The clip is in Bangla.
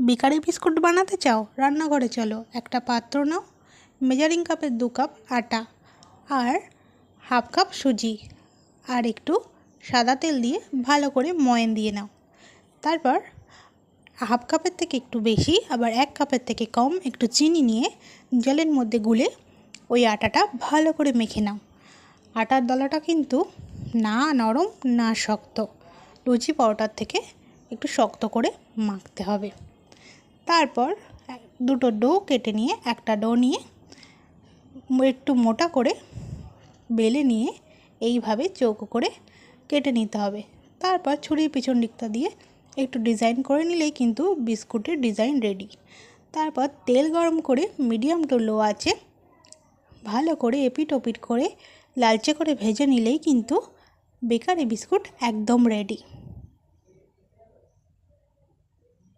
বেকারি বিস্কুট বানাতে চাও? রান্নাঘরে চলো, একটা পাত্র নাও, মেজারিং কাপের 2 কাপ আটা আর হাফ কাপ সুজি আর একটু সাদা তেল দিয়ে ভালো করে ময়ান দিয়ে নাও। তারপর হাফ কাপের থেকে একটু বেশি, আবার 1 কাপের থেকে কম একটু চিনি নিয়ে জলের মধ্যে গুলে ওই আটাটা ভালো করে মেখে নাও। আটার দলাটা কিন্তু না নরম না শক্ত, লুচি পরোটার থেকে একটু শক্ত করে মাখতে হবে। তারপর দুটো ডো কেটে নিয়ে একটা ডো নিয়ে একটু মোটা করে বেলে নিয়ে এইভাবে চৌকো করে কেটে নিতে হবে। তারপর ছুরির পিছন দিকটা দিয়ে একটু ডিজাইন করে নিলেই কিন্তু বিস্কুটের ডিজাইন রেডি। তারপর তেল গরম করে মিডিয়াম টু লো আঁচে ভালো করে এপিট ওপিট করে লালচে করে ভেজে নিলেই কিন্তু বেকারি বিস্কুট একদম রেডি।